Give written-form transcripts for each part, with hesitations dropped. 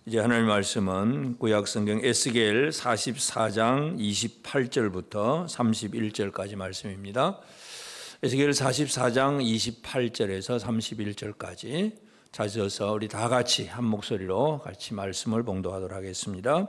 이제 하나님 말씀은 구약성경 에스겔 44장 28절부터 31절까지 말씀입니다. 에스겔 44장 28절에서 31절까지 찾아서 우리 다 같이 한 목소리로 같이 말씀을 봉독하도록 하겠습니다.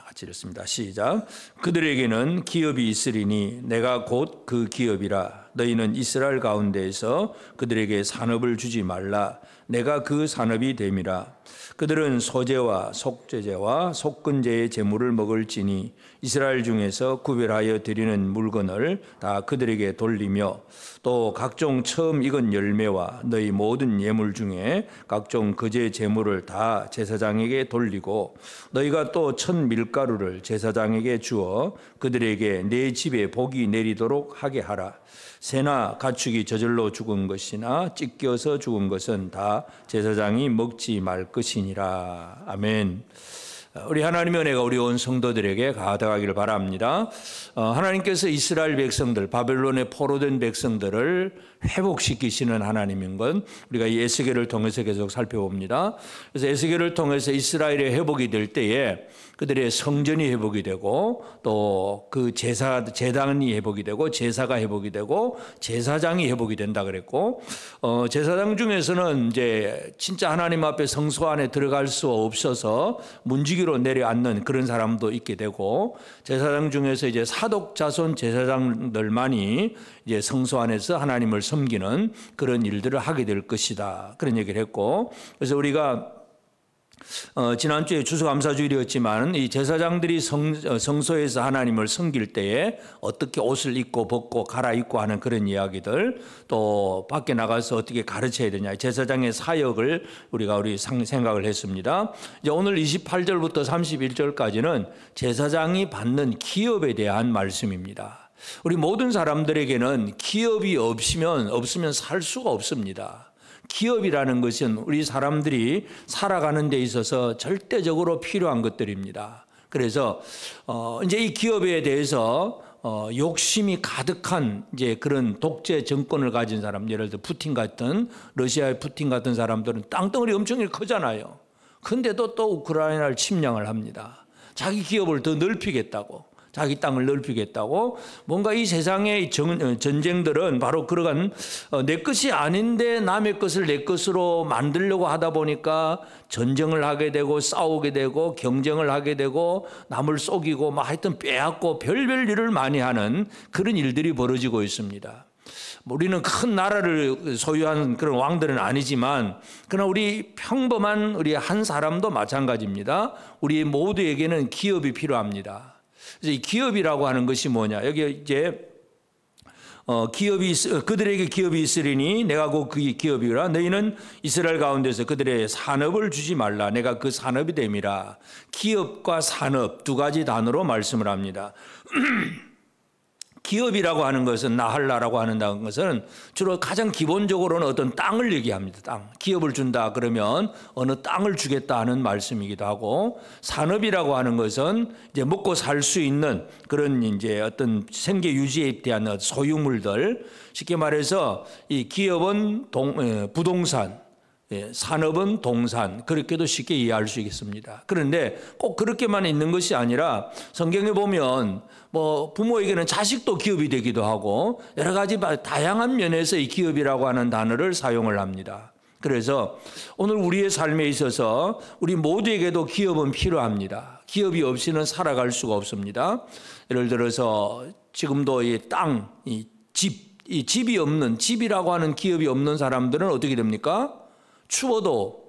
같이 읽습니다. 시작. 그들에게는 기업이 있으리니 내가 곧 그 기업이라. 너희는 이스라엘 가운데에서 그들에게 산업을 주지 말라. 내가 그 산업이 됨이라. 그들은 소제와 속죄제와 속건제의 제물을 먹을지니 이스라엘 중에서 구별하여 드리는 물건을 다 그들에게 돌리며 또 각종 처음 익은 열매와 너희 모든 예물 중에 각종 거제 제물을 다 제사장에게 돌리고 너희가 또 천 밀가루를 제사장에게 주어 그들에게 내 집에 복이 내리도록 하게 하라. 새나 가축이 저절로 죽은 것이나 찢겨서 죽은 것은 다 제사장이 먹지 말 것이니라. 아멘. 우리 하나님의 은혜가 우리 온 성도들에게 가득하기를 바랍니다. 하나님께서 이스라엘 백성들, 바벨론에 포로된 백성들을 회복시키시는 하나님인 건 우리가 이 에스겔을 통해서 계속 살펴봅니다. 그래서 에스겔을 통해서 이스라엘의 회복이 될 때에 그들의 성전이 회복이 되고 또 그 제단이 회복이 되고 제사가 회복이 되고 제사장이 회복이 된다 그랬고 제사장 중에서는 이제 진짜 하나님 앞에 성소 안에 들어갈 수 없어서 문지기로 내려앉는 그런 사람도 있게 되고 제사장 중에서 이제 사독 자손 제사장들만이 이제 성소 안에서 하나님을 섬기는 그런 일들을 하게 될 것이다. 그런 얘기를 했고 그래서 우리가 지난주에 추수감사주일이었지만 이 제사장들이 성소에서 하나님을 섬길 때에 어떻게 옷을 입고 벗고 갈아입고 하는 그런 이야기들 또 밖에 나가서 어떻게 가르쳐야 되냐 제사장의 사역을 우리가 생각을 했습니다. 이제 오늘 28절부터 31절까지는 제사장이 받는 기업에 대한 말씀입니다. 우리 모든 사람들에게는 기업이 없으면 살 수가 없습니다. 기업이라는 것은 우리 사람들이 살아가는 데 있어서 절대적으로 필요한 것들입니다. 그래서 이제 이 기업에 대해서 욕심이 가득한 이제 그런 독재 정권을 가진 사람, 예를 들어 푸틴 같은 러시아의 푸틴 같은 사람들은 땅덩어리 엄청 크잖아요. 근데도 또 우크라이나를 침략을 합니다. 자기 기업을 더 넓히겠다고. 자기 땅을 넓히겠다고 뭔가 이 세상의 전쟁들은 바로 그러한 내 것이 아닌데 남의 것을 내 것으로 만들려고 하다 보니까 전쟁을 하게 되고 싸우게 되고 경쟁을 하게 되고 남을 속이고 막 하여튼 빼앗고 별별 일을 많이 하는 그런 일들이 벌어지고 있습니다. 우리는 큰 나라를 소유한 그런 왕들은 아니지만 그러나 우리 평범한 우리 한 사람도 마찬가지입니다. 우리 모두에게는 기업이 필요합니다. 그래서 이 기업이라고 하는 것이 뭐냐? 여기 이제 그들에게 기업이 있으리니 내가 곧 그 기업이라. 너희는 이스라엘 가운데서 그들의 산업을 주지 말라. 내가 그 산업이 됨이라. 기업과 산업 두 가지 단어로 말씀을 합니다. 기업이라고 하는 것은 나할라라고 하는 것은 주로 가장 기본적으로는 어떤 땅을 얘기합니다. 땅. 기업을 준다 그러면 어느 땅을 주겠다 하는 말씀이기도 하고 산업이라고 하는 것은 이제 먹고 살 수 있는 그런 이제 어떤 생계 유지에 대한 소유물들 쉽게 말해서 이 기업은 부동산 산업은 동산 그렇게도 쉽게 이해할 수 있겠습니다. 그런데 꼭 그렇게만 있는 것이 아니라 성경에 보면 뭐 부모에게는 자식도 기업이 되기도 하고 여러 가지 다양한 면에서 이 기업이라고 하는 단어를 사용을 합니다. 그래서 오늘 우리의 삶에 있어서 우리 모두에게도 기업은 필요합니다. 기업이 없이는 살아갈 수가 없습니다. 예를 들어서 지금도 이 땅, 이 집이 없는 집이라고 하는 기업이 없는 사람들은 어떻게 됩니까? 추워도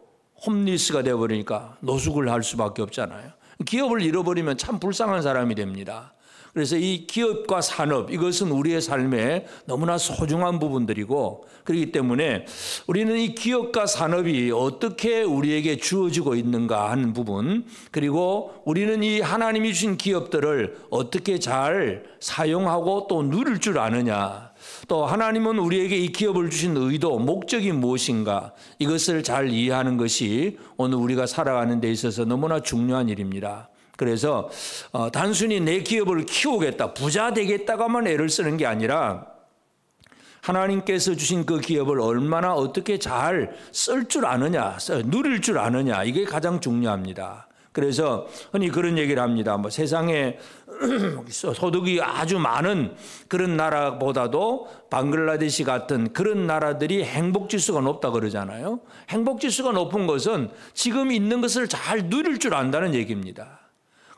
홈리스가 되어버리니까 노숙을 할 수밖에 없잖아요. 기업을 잃어버리면 참 불쌍한 사람이 됩니다. 그래서 이 기업과 산업 이것은 우리의 삶에 너무나 소중한 부분들이고 그렇기 때문에 우리는 이 기업과 산업이 어떻게 우리에게 주어지고 있는가 하는 부분 그리고 우리는 이 하나님이 주신 기업들을 어떻게 잘 사용하고 또 누릴 줄 아느냐 또 하나님은 우리에게 이 기업을 주신 의도, 목적이 무엇인가 이것을 잘 이해하는 것이 오늘 우리가 살아가는 데 있어서 너무나 중요한 일입니다. 그래서 단순히 내 기업을 키우겠다, 부자 되겠다가만 애를 쓰는 게 아니라 하나님께서 주신 그 기업을 얼마나 어떻게 잘 쓸 줄 아느냐, 누릴 줄 아느냐, 이게 가장 중요합니다. 그래서 흔히 그런 얘기를 합니다. 뭐 세상에 소득이 아주 많은 그런 나라보다도 방글라데시 같은 그런 나라들이 행복지수가 높다 그러잖아요. 행복지수가 높은 것은 지금 있는 것을 잘 누릴 줄 안다는 얘기입니다.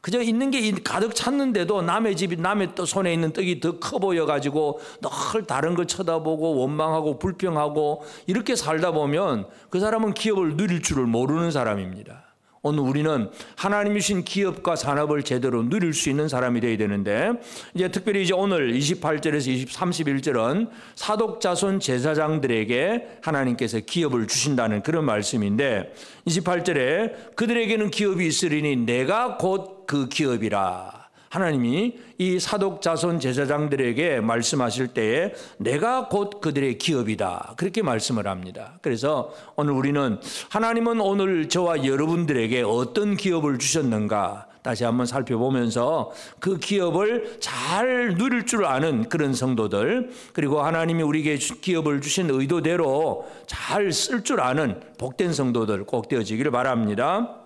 그저 있는 게 가득 찼는데도 남의 집이 남의 또 손에 있는 떡이 더 커 보여가지고 늘 다른 걸 쳐다보고 원망하고 불평하고 이렇게 살다 보면 그 사람은 기업을 누릴 줄을 모르는 사람입니다. 오늘 우리는 하나님이 주신 기업과 산업을 제대로 누릴 수 있는 사람이 되어야 되는데, 이제 특별히 이제 오늘 28절에서 31절은 사독자손 제사장들에게 하나님께서 기업을 주신다는 그런 말씀인데, 28절에 그들에게는 기업이 있으리니 내가 곧 그 기업이라. 하나님이 이 사독자손 제사장들에게 말씀하실 때에 내가 곧 그들의 기업이다, 그렇게 말씀을 합니다. 그래서 오늘 우리는 하나님은 오늘 저와 여러분들에게 어떤 기업을 주셨는가 다시 한번 살펴보면서 그 기업을 잘 누릴 줄 아는 그런 성도들, 그리고 하나님이 우리에게 기업을 주신 의도대로 잘 쓸 줄 아는 복된 성도들 꼭 되어지기를 바랍니다.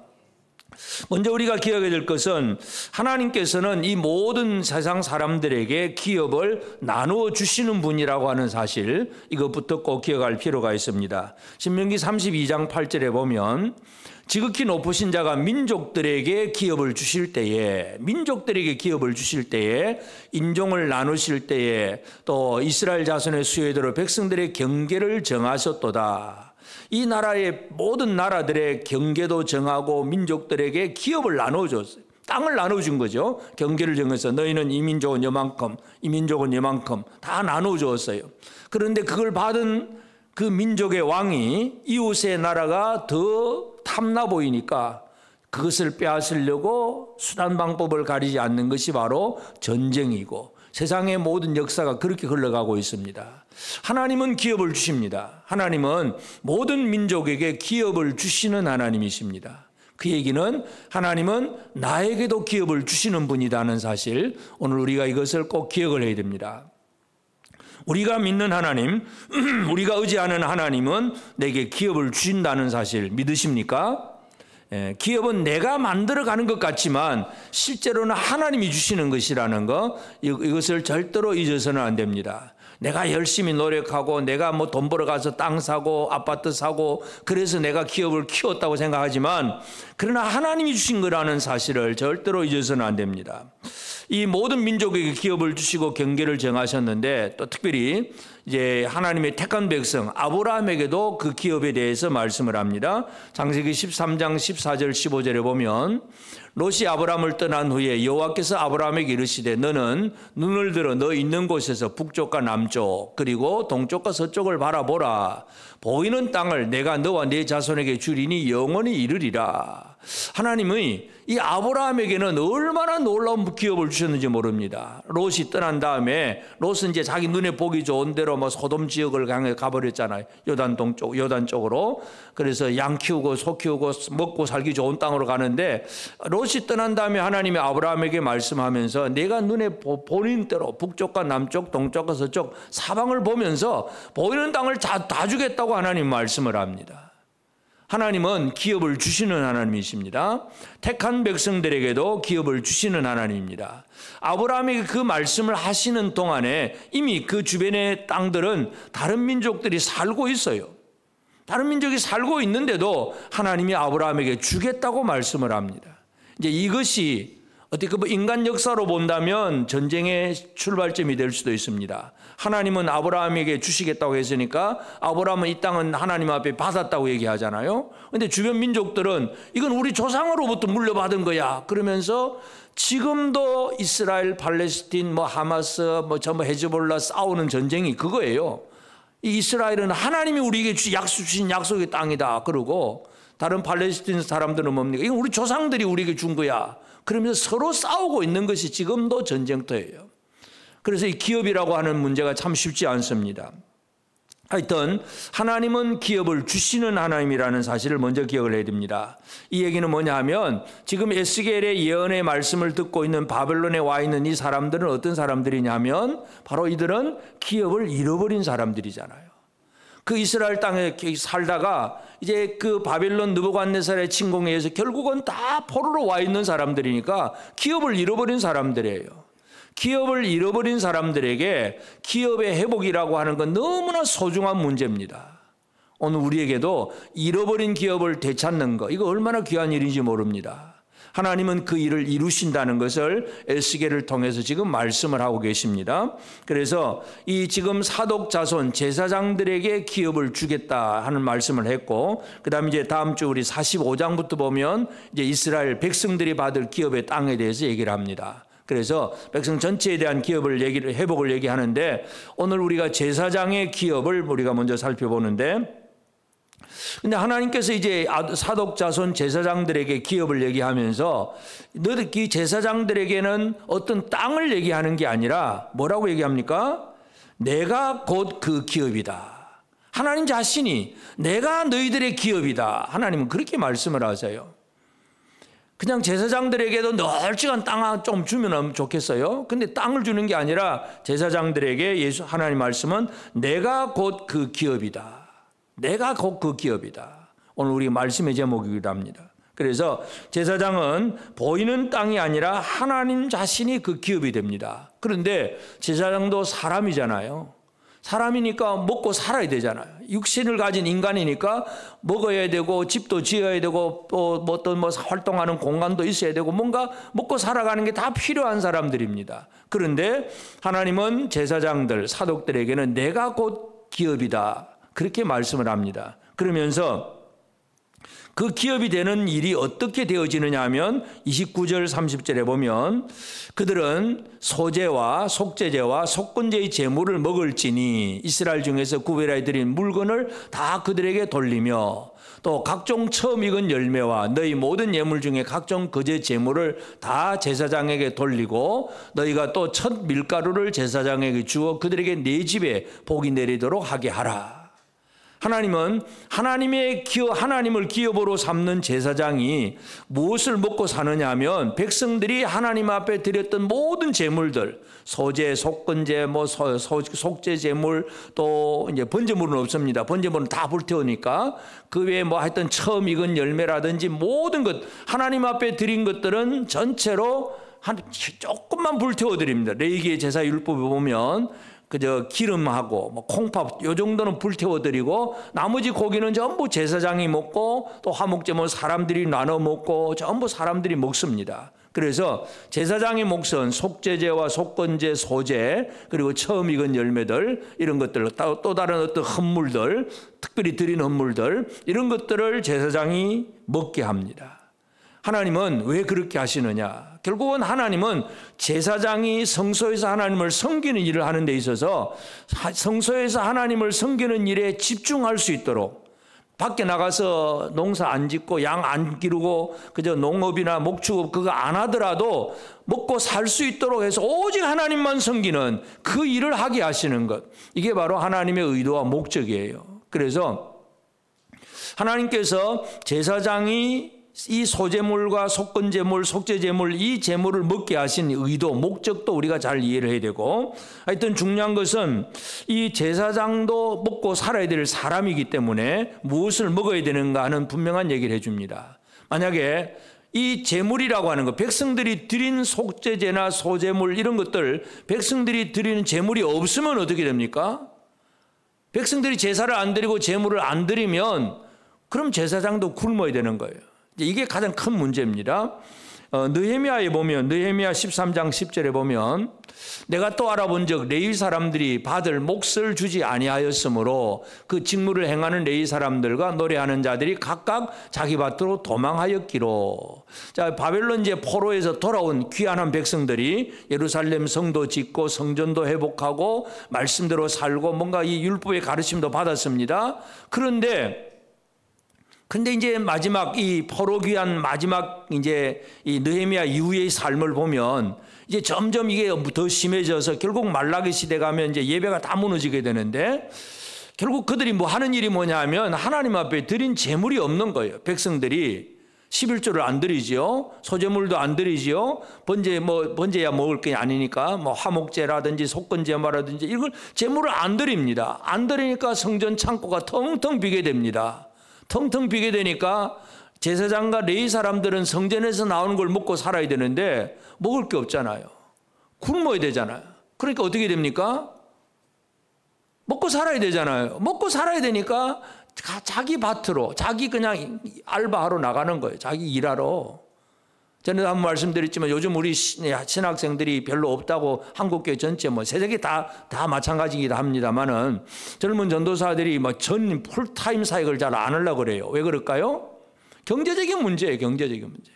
먼저 우리가 기억해야 될 것은 하나님께서는 이 모든 세상 사람들에게 기업을 나누어 주시는 분이라고 하는 사실, 이것부터 꼭 기억할 필요가 있습니다. 신명기 32장 8절에 보면 지극히 높으신 자가 민족들에게 기업을 주실 때에, 민족들에게 기업을 주실 때에, 인종을 나누실 때에, 또 이스라엘 자손의 수요대로 백성들의 경계를 정하셨도다. 이 나라의 모든 나라들의 경계도 정하고 민족들에게 기업을 나눠줬어요. 땅을 나눠준 거죠. 경계를 정해서 너희는 이 민족은 이만큼, 이 민족은 이만큼 다 나눠줬어요. 그런데 그걸 받은 그 민족의 왕이 이웃의 나라가 더 탐나 보이니까 그것을 빼앗으려고 수단 방법을 가리지 않는 것이 바로 전쟁이고, 세상의 모든 역사가 그렇게 흘러가고 있습니다. 하나님은 기업을 주십니다. 하나님은 모든 민족에게 기업을 주시는 하나님이십니다. 그 얘기는 하나님은 나에게도 기업을 주시는 분이라는 사실, 오늘 우리가 이것을 꼭 기억을 해야 됩니다. 우리가 믿는 하나님, 우리가 의지하는 하나님은 내게 기업을 주신다는 사실 믿으십니까? 기업은 내가 만들어가는 것 같지만 실제로는 하나님이 주시는 것이라는 거, 이것을 절대로 잊어서는 안 됩니다. 내가 열심히 노력하고 내가 뭐 돈 벌어가서 땅 사고 아파트 사고 그래서 내가 기업을 키웠다고 생각하지만, 그러나 하나님이 주신 거라는 사실을 절대로 잊어서는 안 됩니다. 이 모든 민족에게 기업을 주시고 경계를 정하셨는데, 또 특별히 이제 하나님의 택한 백성 아브라함에게도 그 기업에 대해서 말씀을 합니다. 창세기 13장 14절 15절에 보면 롯이 아브라함을 떠난 후에 여호와께서 아브라함에게 이르시되 너는 눈을 들어 너 있는 곳에서 북쪽과 남쪽 그리고 동쪽과 서쪽을 바라보라. 보이는 땅을 내가 너와 네 자손에게 주리니 영원히 이르리라. 하나님의 이 아브라함에게는 얼마나 놀라운 기업을 주셨는지 모릅니다. 롯이 떠난 다음에 롯은 이제 자기 눈에 보기 좋은 대로 뭐 소돔 지역을 향해 가버렸잖아요. 요단 쪽으로. 그래서 양 키우고 소 키우고 먹고 살기 좋은 땅으로 가는데, 롯이 떠난 다음에 하나님이 아브라함에게 말씀하면서 내가 눈에 보이는 대로 북쪽과 남쪽 동쪽과 서쪽 사방을 보면서 보이는 땅을 다 주겠다고 하나님 말씀을 합니다. 하나님은 기업을 주시는 하나님이십니다. 택한 백성들에게도 기업을 주시는 하나님입니다. 아브라함에게 그 말씀을 하시는 동안에 이미 그 주변의 땅들은 다른 민족들이 살고 있어요. 다른 민족이 살고 있는데도 하나님이 아브라함에게 주겠다고 말씀을 합니다. 이제 이것이 어떻게 인간 역사로 본다면 전쟁의 출발점이 될 수도 있습니다. 하나님은 아브라함에게 주시겠다고 했으니까 아브라함은 이 땅은 하나님 앞에 받았다고 얘기하잖아요. 그런데 주변 민족들은 이건 우리 조상으로부터 물려받은 거야 그러면서 지금도 이스라엘, 팔레스틴, 하마스, 전부 헤즈볼라 싸우는 전쟁이 그거예요. 이 이스라엘은 하나님이 우리에게 주신 약속의 땅이다 그러고, 다른 팔레스틴 사람들은 뭡니까? 이건 우리 조상들이 우리에게 준 거야 그러면서 서로 싸우고 있는 것이 지금도 전쟁터예요. 그래서 이 기업이라고 하는 문제가 참 쉽지 않습니다. 하여튼 하나님은 기업을 주시는 하나님이라는 사실을 먼저 기억을 해야 됩니다. 이 얘기는 뭐냐 하면 지금 에스겔의 예언의 말씀을 듣고 있는 바벨론에 와 있는 이 사람들은 어떤 사람들이냐면 바로 이들은 기업을 잃어버린 사람들이잖아요. 그 이스라엘 땅에 살다가 이제 그 바벨론 느부갓네살의 침공에 의해서 결국은 다 포로로 와 있는 사람들이니까 기업을 잃어버린 사람들이에요. 기업을 잃어버린 사람들에게 기업의 회복이라고 하는 건 너무나 소중한 문제입니다. 오늘 우리에게도 잃어버린 기업을 되찾는 거, 이거 얼마나 귀한 일인지 모릅니다. 하나님은 그 일을 이루신다는 것을 에스겔을 통해서 지금 말씀을 하고 계십니다. 그래서 이 지금 사독 자손 제사장들에게 기업을 주겠다 하는 말씀을 했고, 그다음에 이제 다음 주 우리 45장부터 보면 이제 이스라엘 백성들이 받을 기업의 땅에 대해서 얘기를 합니다. 그래서 백성 전체에 대한 기업을 회복을 얘기하는데, 오늘 우리가 제사장의 기업을 우리가 먼저 살펴보는데, 근데 하나님께서 이제 사독 자손 제사장들에게 기업을 얘기하면서 너희 제사장들에게는 어떤 땅을 얘기하는 게 아니라 뭐라고 얘기합니까? 내가 곧 그 기업이다. 하나님 자신이 내가 너희들의 기업이다. 하나님은 그렇게 말씀을 하세요. 그냥 제사장들에게도 널찍한 땅 좀 주면 좋겠어요. 근데 땅을 주는 게 아니라 제사장들에게 하나님 말씀은 내가 곧 그 기업이다. 내가 곧 그 기업이다. 오늘 우리 말씀의 제목이기도 합니다. 그래서 제사장은 보이는 땅이 아니라 하나님 자신이 그 기업이 됩니다. 그런데 제사장도 사람이잖아요. 사람이니까 먹고 살아야 되잖아요. 육신을 가진 인간이니까 먹어야 되고 집도 지어야 되고 또 어떤 활동하는 공간도 있어야 되고 뭔가 먹고 살아가는 게 다 필요한 사람들입니다. 그런데 하나님은 제사장들, 사독들에게는 내가 곧 기업이다. 그렇게 말씀을 합니다. 그러면서 그 기업이 되는 일이 어떻게 되어지느냐 하면 29절 30절에 보면 그들은 소제와 속제제와 속건제의 제물을 먹을지니 이스라엘 중에서 구별하여 드린 물건을 다 그들에게 돌리며 또 각종 처음 익은 열매와 너희 모든 예물 중에 각종 거제 제물을 다 제사장에게 돌리고 너희가 또 첫 밀가루를 제사장에게 주어 그들에게 네 집에 복이 내리도록 하게 하라. 하나님은 하나님을 기업으로 삼는 제사장이 무엇을 먹고 사느냐 하면 백성들이 하나님 앞에 드렸던 모든 제물들, 소제, 속건제, 속제 제물, 또 이제 번제물은 없습니다. 번제물은 다 불태우니까 그 외에 하여튼 처음 익은 열매라든지 모든 것 하나님 앞에 드린 것들은 전체로 조금만 불태워 드립니다. 레위기의 제사 율법에 보면 그저 기름하고 콩팥 요 정도는 불태워 드리고 나머지 고기는 전부 제사장이 먹고 또 화목제물 사람들이 나눠 먹고 전부 사람들이 먹습니다. 그래서 제사장의 몫은 속제제와 속건제, 소제 그리고 처음 익은 열매들 이런 것들 또 다른 어떤 헌물들 특별히 드린 헌물들 이런 것들을 제사장이 먹게 합니다. 하나님은 왜 그렇게 하시느냐? 결국은 하나님은 제사장이 성소에서 하나님을 섬기는 일을 하는 데 있어서 성소에서 하나님을 섬기는 일에 집중할 수 있도록 밖에 나가서 농사 안 짓고 양 안 기르고 그저 농업이나 목축업 그거 안 하더라도 먹고 살 수 있도록 해서 오직 하나님만 섬기는 그 일을 하게 하시는 것. 이게 바로 하나님의 의도와 목적이에요. 그래서 하나님께서 제사장이 이 소제물과 속건제물, 속제제물 이 제물을 먹게 하신 의도, 목적도 우리가 잘 이해를 해야 되고 하여튼 중요한 것은 이 제사장도 먹고 살아야 될 사람이기 때문에 무엇을 먹어야 되는가 하는 분명한 얘기를 해줍니다. 만약에 이 제물이라고 하는 것, 백성들이 드린 속제제나 소제물 이런 것들 백성들이 드리는 제물이 없으면 어떻게 됩니까? 백성들이 제사를 안 드리고 제물을 안 드리면 그럼 제사장도 굶어야 되는 거예요. 이게 가장 큰 문제입니다. 느헤미야에 보면 느헤미야 13장 10절에 보면 내가 또 알아본즉 레위 사람들이 받을 몫을 주지 아니하였으므로 그 직무를 행하는 레위 사람들과 노래하는 자들이 각각 자기 밭으로 도망하였기로. 자, 바벨론 이제 포로에서 돌아온 귀한한 백성들이 예루살렘 성도 짓고 성전도 회복하고 말씀대로 살고 뭔가 이 율법의 가르침도 받았습니다. 근데 이제 마지막 이 포로 귀환 마지막 이제 이 느헤미야 이후의 삶을 보면 이제 점점 이게 더 심해져서 결국 말라기 시대 가면 이제 예배가 다 무너지게 되는데 결국 그들이 뭐 하는 일이 뭐냐 하면 하나님 앞에 드린 제물이 없는 거예요. 백성들이 11조를 안 드리지요. 소제물도 안 드리지요. 번제야 먹을 게 아니니까 뭐 화목제라든지 속건제마라든지 이걸 제물을 안 드립니다. 안 드리니까 성전 창고가 텅텅 비게 됩니다. 텅텅 비게 되니까 제사장과 레위 사람들은 성전에서 나오는 걸 먹고 살아야 되는데 먹을 게 없잖아요. 굶어야 되잖아요. 그러니까 어떻게 됩니까? 먹고 살아야 되잖아요. 먹고 살아야 되니까 자기 밭으로, 자기 그냥 알바하러 나가는 거예요. 자기 일하러. 전에도 한번 말씀드렸지만 요즘 우리 신학생들이 별로 없다고 한국교회 전체 뭐 세계 다 마찬가지이기도 합니다만은 젊은 전도사들이 뭐 전 풀타임 사역을 잘 안 하려고 그래요. 왜 그럴까요? 경제적인 문제예요. 경제적인 문제.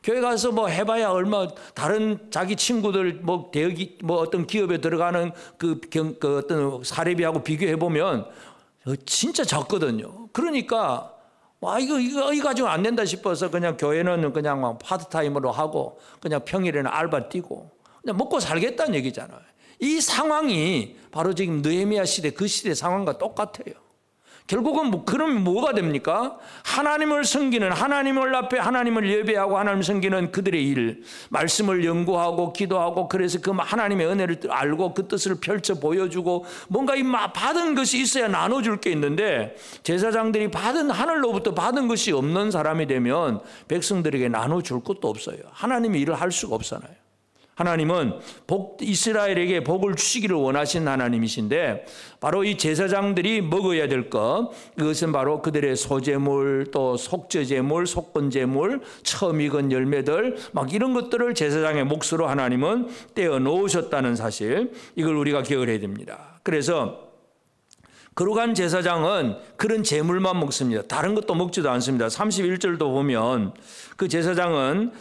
교회 가서 뭐 해봐야 얼마 다른 자기 친구들 뭐 대기 뭐 어떤 기업에 들어가는 그 어떤 사례비하고 비교해 보면 진짜 적거든요. 그러니까 와 이거 가지고 안 된다 싶어서 그냥 교회는 그냥 막 파트타임으로 하고 그냥 평일에는 알바 뛰고 그냥 먹고 살겠다는 얘기잖아요. 이 상황이 바로 지금 느헤미야 시대 그 시대 상황과 똑같아요. 결국은 그러면 뭐가 됩니까? 하나님을 섬기는 하나님을 앞에 하나님을 예배하고 하나님을 섬기는 그들의 일, 말씀을 연구하고 기도하고 그래서 그 하나님의 은혜를 알고 그 뜻을 펼쳐 보여주고 뭔가 이 받은 것이 있어야 나눠줄 게 있는데 제사장들이 하늘로부터 받은 것이 없는 사람이 되면 백성들에게 나눠줄 것도 없어요. 하나님이 일을 할 수가 없잖아요. 하나님은 이스라엘에게 복을 주시기를 원하신 하나님이신데 바로 이 제사장들이 먹어야 될 것, 그것은 바로 그들의 소제물, 또 속죄제물, 속건제물, 처음 익은 열매들 막 이런 것들을 제사장의 몫으로 하나님은 떼어 놓으셨다는 사실, 이걸 우리가 기억을 해야 됩니다. 그래서 거룩한 제사장은 그런 제물만 먹습니다. 다른 것도 먹지도 않습니다. 31절도 보면 그 제사장은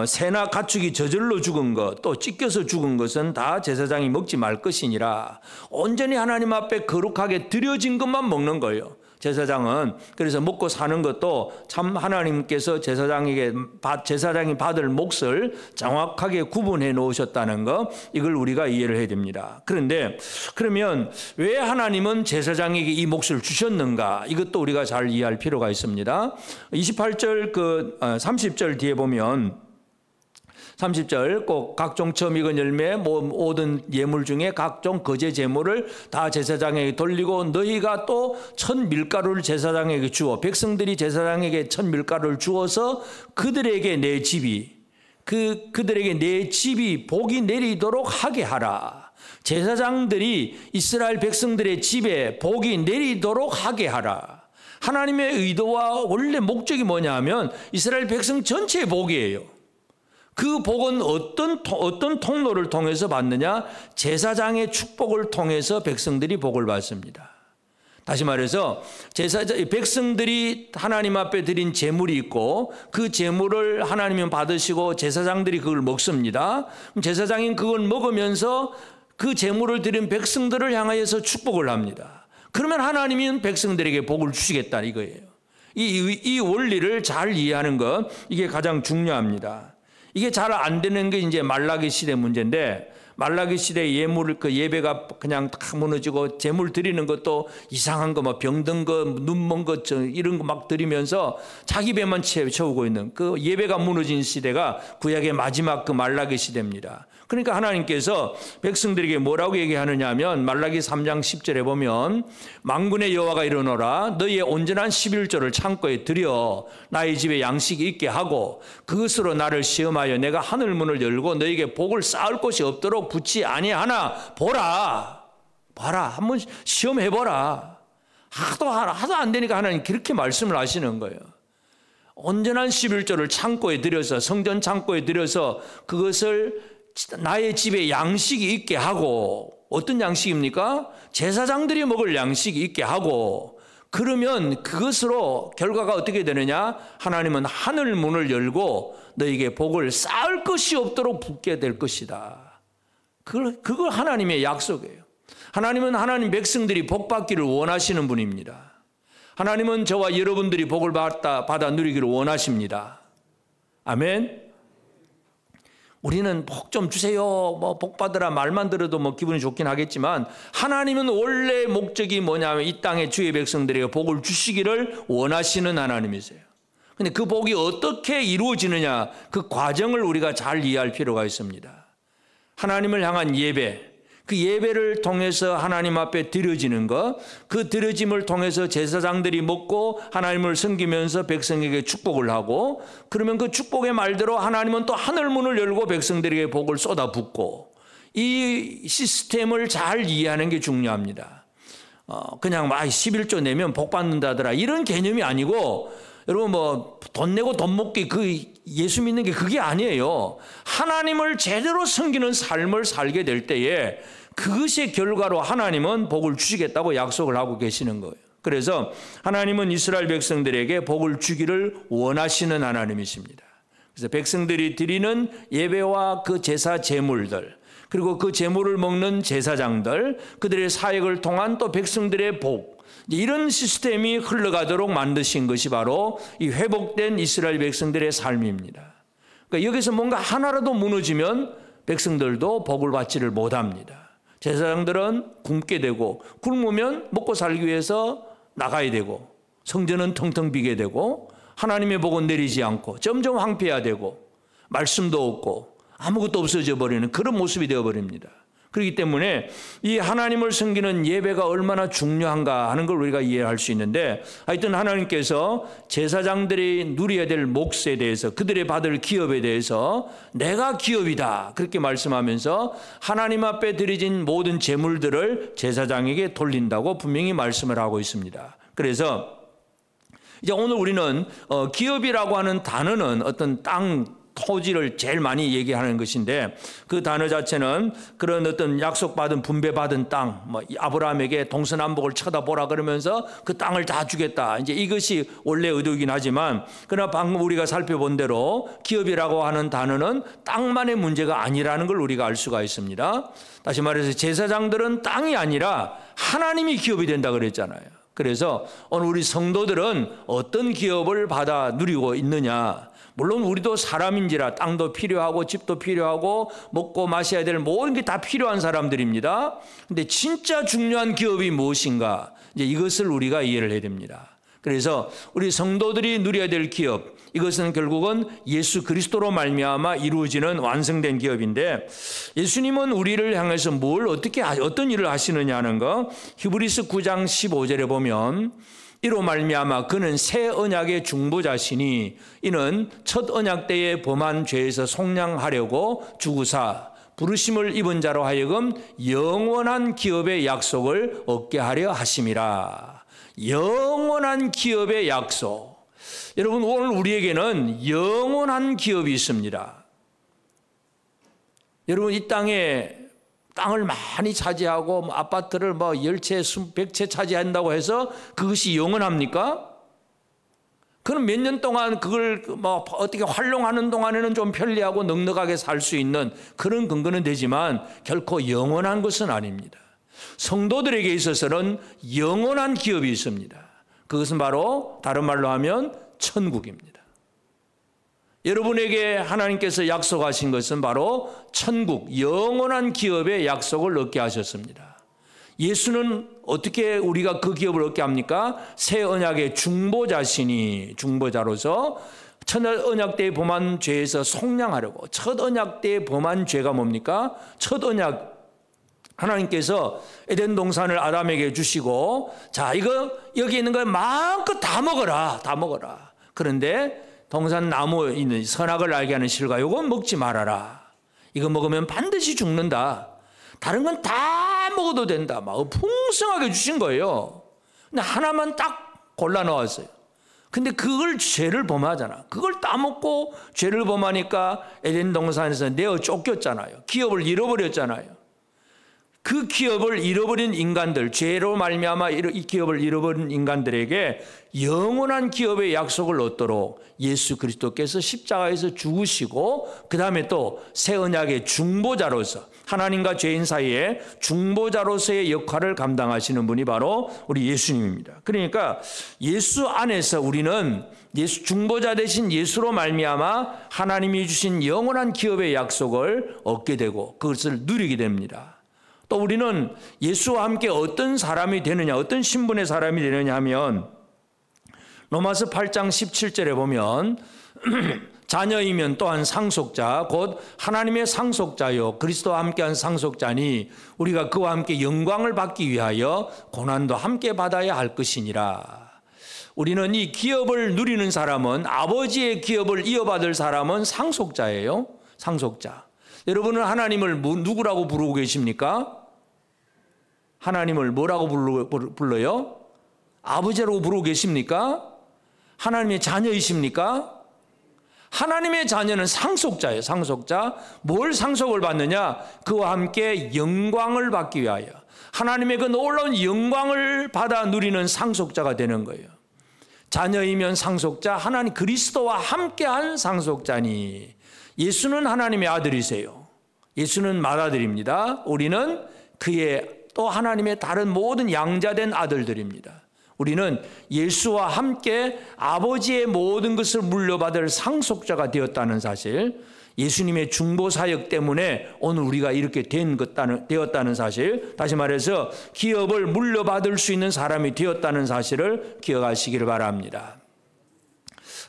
새나 가축이 저절로 죽은 것, 또 찢겨서 죽은 것은 다 제사장이 먹지 말 것이니라. 온전히 하나님 앞에 거룩하게 드려진 것만 먹는 거예요. 제사장은. 그래서 먹고 사는 것도 참 하나님께서 제사장이 받을 몫을 정확하게 구분해 놓으셨다는 것, 이걸 우리가 이해를 해야 됩니다. 그런데 그러면 왜 하나님은 제사장에게 이 몫을 주셨는가? 이것도 우리가 잘 이해할 필요가 있습니다. 28절 30절 뒤에 보면 30절 꼭 각종 처음 익은 열매 모든 예물 중에 각종 거제 제물을 다 제사장에게 돌리고 너희가 또 첫 밀가루를 제사장에게 주어 백성들이 제사장에게 첫 밀가루를 주어서 그들에게 내 집이 복이 내리도록 하게 하라. 제사장들이 이스라엘 백성들의 집에 복이 내리도록 하게 하라. 하나님의 의도와 원래 목적이 뭐냐 하면 이스라엘 백성 전체의 복이에요. 그 복은 어떤 통로를 통해서 받느냐? 제사장의 축복을 통해서 백성들이 복을 받습니다. 다시 말해서 백성들이 하나님 앞에 드린 제물이 있고 그 제물을 하나님은 받으시고 제사장들이 그걸 먹습니다. 제사장인 그걸 먹으면서 그 제물을 드린 백성들을 향하여서 축복을 합니다. 그러면 하나님은 백성들에게 복을 주시겠다 이거예요. 이 원리를 잘 이해하는 것, 이게 가장 중요합니다. 이게 잘 안 되는 게 이제 말라기 시대 문제인데, 말라기 시대 예배가 그냥 다 무너지고 제물 드리는 것도 이상한 거, 뭐 병든 거, 눈먼 거, 이런 거 막 드리면서 자기 배만 채우고 있는 그 예배가 무너진 시대가 구약의 마지막 그 말라기 시대입니다. 그러니까 하나님께서 백성들에게 뭐라고 얘기하느냐 하면 말라기 3장 10절에 보면 만군의 여호와가 이르노라 너희의 온전한 11조를 창고에 들여 나의 집에 양식이 있게 하고 그것으로 나를 시험하여 내가 하늘문을 열고 너희에게 복을 쌓을 곳이 없도록 붙지 아니하나 봐라 한번 시험해보라. 하도 안 되니까 하나님 그렇게 말씀을 하시는 거예요. 온전한 11조를 창고에 들여서 성전 창고에 들여서 그것을 나의 집에 양식이 있게 하고, 어떤 양식입니까? 제사장들이 먹을 양식이 있게 하고, 그러면 그것으로 결과가 어떻게 되느냐? 하나님은 하늘 문을 열고 너에게 복을 쌓을 것이 없도록 붓게 될 것이다. 그걸 하나님의 약속이에요. 하나님은 하나님 백성들이 복 받기를 원하시는 분입니다. 하나님은 저와 여러분들이 복을 받아 누리기를 원하십니다. 아멘. 우리는 복 좀 주세요, 뭐 복 받으라 말만 들어도 뭐 기분이 좋긴 하겠지만 하나님은 원래 목적이 뭐냐면 이 땅의 주의 백성들에게 복을 주시기를 원하시는 하나님이세요. 근데 그 복이 어떻게 이루어지느냐, 그 과정을 우리가 잘 이해할 필요가 있습니다. 하나님을 향한 예배, 그 예배를 통해서 하나님 앞에 드려지는 것, 그 드려짐을 통해서 제사장들이 먹고 하나님을 섬기면서 백성에게 축복을 하고, 그러면 그 축복의 말대로 하나님은 또 하늘문을 열고 백성들에게 복을 쏟아붓고, 이 시스템을 잘 이해하는 게 중요합니다. 그냥 11조 내면 복 받는다더라 이런 개념이 아니고, 여러분 뭐 돈 내고 돈 먹기 그 예수 믿는 게 그게 아니에요. 하나님을 제대로 섬기는 삶을 살게 될 때에 그것의 결과로 하나님은 복을 주시겠다고 약속을 하고 계시는 거예요. 그래서 하나님은 이스라엘 백성들에게 복을 주기를 원하시는 하나님이십니다. 그래서 백성들이 드리는 예배와 그 제사 제물들, 그리고 그 제물을 먹는 제사장들, 그들의 사역을 통한 또 백성들의 복, 이런 시스템이 흘러가도록 만드신 것이 바로 이 회복된 이스라엘 백성들의 삶입니다. 그러니까 여기서 뭔가 하나라도 무너지면 백성들도 복을 받지를 못합니다. 제사장들은 굶게 되고, 굶으면 먹고 살기 위해서 나가야 되고, 성전은 텅텅 비게 되고, 하나님의 복은 내리지 않고 점점 황폐화되고 말씀도 없고 아무것도 없어져 버리는 그런 모습이 되어버립니다. 그렇기 때문에 이 하나님을 섬기는 예배가 얼마나 중요한가 하는 걸 우리가 이해할 수 있는데, 하여튼 하나님께서 제사장들이 누려야 될 몫에 대해서, 그들의 받을 기업에 대해서 내가 기업이다 그렇게 말씀하면서 하나님 앞에 드려진 모든 제물들을 제사장에게 돌린다고 분명히 말씀을 하고 있습니다. 그래서 이제 오늘 우리는 기업이라고 하는 단어는 어떤 땅, 토지를 제일 많이 얘기하는 것인데, 그 단어 자체는 그런 어떤 약속받은 분배받은 땅, 뭐 아브라함에게 동서남북을 쳐다보라 그러면서 그 땅을 다 주겠다, 이제 이것이 원래 의도이긴 하지만, 그러나 방금 우리가 살펴본 대로 기업이라고 하는 단어는 땅만의 문제가 아니라는 걸 우리가 알 수가 있습니다. 다시 말해서 제사장들은 땅이 아니라 하나님이 기업이 된다 그랬잖아요. 그래서 오늘 우리 성도들은 어떤 기업을 받아 누리고 있느냐, 물론 우리도 사람인지라 땅도 필요하고 집도 필요하고 먹고 마셔야 될 모든 게 다 필요한 사람들입니다. 근데 진짜 중요한 기업이 무엇인가, 이제 이것을 우리가 이해를 해야 됩니다. 그래서 우리 성도들이 누려야 될 기업, 이것은 결국은 예수 그리스도로 말미암아 이루어지는 완성된 기업인데, 예수님은 우리를 향해서 어떤 일을 하시느냐 하는 거, 히브리서 9장 15절에 보면 이로 말미암아 그는 새 언약의 중보자시니 이는 첫 언약 때에 범한 죄에서 속량하려고 주구사 부르심을 입은 자로 하여금 영원한 기업의 약속을 얻게 하려 하심이라. 영원한 기업의 약속. 여러분, 오늘 우리에게는 영원한 기업이 있습니다. 여러분, 이 땅을 많이 차지하고 아파트를 10채, 100채 차지한다고 해서 그것이 영원합니까? 그럼 몇 년 동안 그걸 어떻게 활용하는 동안에는 좀 편리하고 넉넉하게 살 수 있는 그런 근거는 되지만 결코 영원한 것은 아닙니다. 성도들에게 있어서는 영원한 기업이 있습니다. 그것은 바로 다른 말로 하면 천국입니다. 여러분에게 하나님께서 약속하신 것은 바로 천국, 영원한 기업의 약속을 얻게 하셨습니다. 예수는 어떻게 우리가 그 기업을 얻게 합니까? 새 언약의 중보자시니, 중보자로서 첫 언약 때에 범한 죄에서 속량하려고. 첫 언약 때에 범한 죄가 뭡니까? 첫 언약, 하나님께서 에덴 동산을 아담에게 주시고, 자, 이거 여기 있는 거 마음껏 다 먹어라, 다 먹어라. 그런데 동산 나무에 있는 선악을 알게 하는 실과 이건 먹지 말아라. 이거 먹으면 반드시 죽는다. 다른 건 다 먹어도 된다. 막 풍성하게 주신 거예요. 근데 하나만 딱 골라 넣었어요. 근데 그걸 죄를 범하잖아. 그걸 따먹고 죄를 범하니까 에덴 동산에서 내어 쫓겼잖아요. 기업을 잃어버렸잖아요. 그 기업을 잃어버린 인간들, 죄로 말미암아 이 기업을 잃어버린 인간들에게 영원한 기업의 약속을 얻도록 예수 그리스도께서 십자가에서 죽으시고 그 다음에 또 새 언약의 중보자로서 하나님과 죄인 사이에 중보자로서의 역할을 감당하시는 분이 바로 우리 예수님입니다. 그러니까 예수 안에서 우리는 중보자 되신 예수로 말미암아 하나님이 주신 영원한 기업의 약속을 얻게 되고 그것을 누리게 됩니다. 또 우리는 예수와 함께 어떤 사람이 되느냐, 어떤 신분의 사람이 되느냐 하면 로마서 8장 17절에 보면 자녀이면 또한 상속자, 곧 하나님의 상속자요 그리스도와 함께한 상속자니 우리가 그와 함께 영광을 받기 위하여 고난도 함께 받아야 할 것이니라. 우리는 이 기업을 누리는 사람은, 아버지의 기업을 이어받을 사람은 상속자예요. 상속자. 여러분은 하나님을 누구라고 부르고 계십니까? 하나님을 뭐라고 불러요? 아버지라고 부르고 계십니까? 하나님의 자녀이십니까? 하나님의 자녀는 상속자예요. 상속자. 뭘 상속을 받느냐? 그와 함께 영광을 받기 위하여 하나님의 그 놀라운 영광을 받아 누리는 상속자가 되는 거예요. 자녀이면 상속자, 하나님 그리스도와 함께한 상속자니. 예수는 하나님의 아들이세요. 예수는 맏아들입니다. 우리는 그의 또 하나님의 다른 모든 양자된 아들들입니다. 우리는 예수와 함께 아버지의 모든 것을 물려받을 상속자가 되었다는 사실, 예수님의 중보 사역 때문에 오늘 우리가 이렇게 되었다는 사실, 다시 말해서 기업을 물려받을 수 있는 사람이 되었다는 사실을 기억하시기를 바랍니다.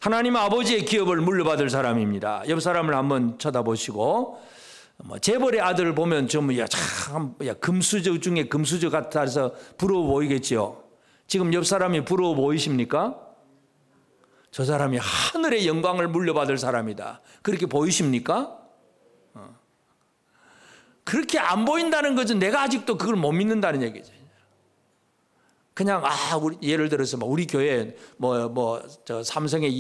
하나님 아버지의 기업을 물려받을 사람입니다. 옆 사람을 한번 쳐다보시고, 재벌의 아들 보면 좀 금수저 중에 금수저 같아서 부러워 보이겠지요. 지금 옆 사람이 부러워 보이십니까? 저 사람이 하늘의 영광을 물려받을 사람이다. 그렇게 보이십니까? 그렇게 안 보인다는 것은 내가 아직도 그걸 못 믿는다는 얘기죠. 그냥 예를 들어서 우리 교회 저 삼성의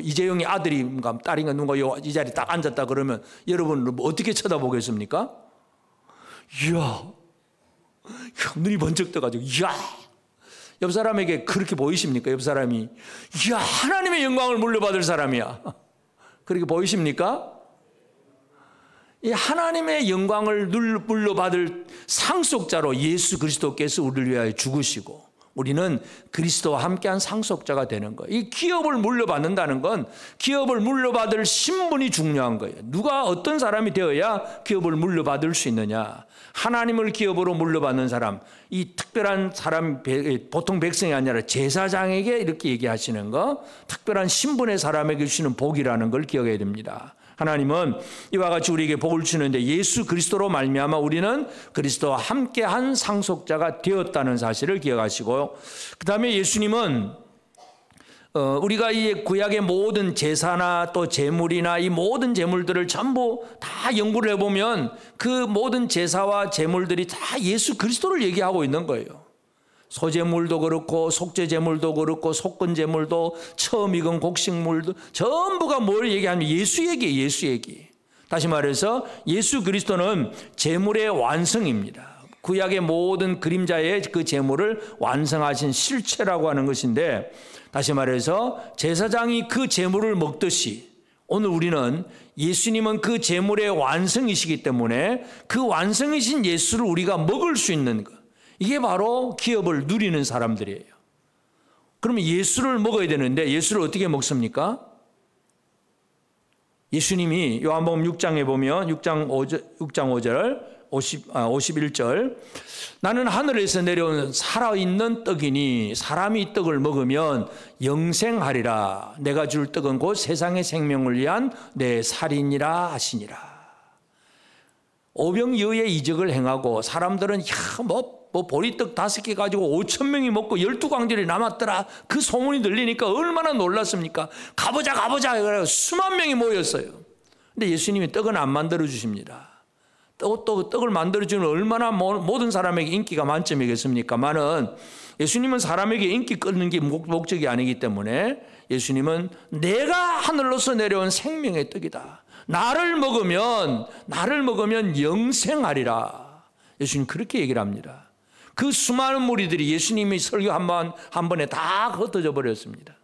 이재용의 아들인가 딸인가 누가 이 자리에 딱 앉았다 그러면 여러분 어떻게 쳐다보겠습니까? 이야, 눈이 번쩍 떠가지고 이야. 옆 사람에게 그렇게 보이십니까? 옆 사람이 이야, 하나님의 영광을 물려받을 사람이야. 그렇게 보이십니까? 이 하나님의 영광을 물려받을 상속자로 예수 그리스도께서 우리를 위하여 죽으시고 우리는 그리스도와 함께한 상속자가 되는 거예요. 이 기업을 물려받는다는 건 기업을 물려받을 신분이 중요한 거예요. 누가 어떤 사람이 되어야 기업을 물려받을 수 있느냐. 하나님을 기업으로 물려받는 사람, 이 특별한 사람, 보통 백성이 아니라 제사장에게 이렇게 얘기하시는 거, 특별한 신분의 사람에게 주시는 복이라는 걸 기억해야 됩니다. 하나님은 이와 같이 우리에게 복을 주는데 예수 그리스도로 말미암아 우리는 그리스도와 함께한 상속자가 되었다는 사실을 기억하시고, 그 다음에 예수님은 우리가 이 구약의 모든 제사나 또 제물이나 이 모든 제물들을 전부 다 연구를 해보면 그 모든 제사와 제물들이 다 예수 그리스도를 얘기하고 있는 거예요. 소제물도 그렇고 속죄제물도 그렇고 속건제물도 처음 익은 곡식물도 전부가 뭘 얘기하면 예수 얘기예요. 예수 얘기. 다시 말해서 예수 그리스도는 제물의 완성입니다. 구약의 모든 그림자의 그 제물을 완성하신 실체라고 하는 것인데, 다시 말해서 제사장이 그 제물을 먹듯이 오늘 우리는 예수님은 그 제물의 완성이시기 때문에 그 완성이신 예수를 우리가 먹을 수 있는 것, 이게 바로 기업을 누리는 사람들이에요. 그러면 예수를 먹어야 되는데 예수를 어떻게 먹습니까? 예수님이 요한복음 6장에 보면 6장 5절 51절, 나는 하늘에서 내려온 살아있는 떡이니 사람이 이 떡을 먹으면 영생하리라. 내가 줄 떡은 곧 세상의 생명을 위한 내 살이니라 하시니라. 오병이어의 이적을 행하고 사람들은 보리떡 5개 가지고 5,000명이 먹고 12광절이 남았더라. 그 소문이 들리니까 얼마나 놀랐습니까? 가보자 그래서 수만 명이 모였어요. 근데 예수님이 떡은 안 만들어 주십니다. 또 떡을 만들어주면 얼마나 모든 사람에게 인기가 만점이겠습니까만은 예수님은 사람에게 인기 끌는 게 목적이 아니기 때문에 예수님은 내가 하늘로서 내려온 생명의 떡이다. 나를 먹으면 영생하리라. 예수님 그렇게 얘기를 합니다. 그 수많은 무리들이 예수님이 설교 한 번에 다 흩어져 버렸습니다.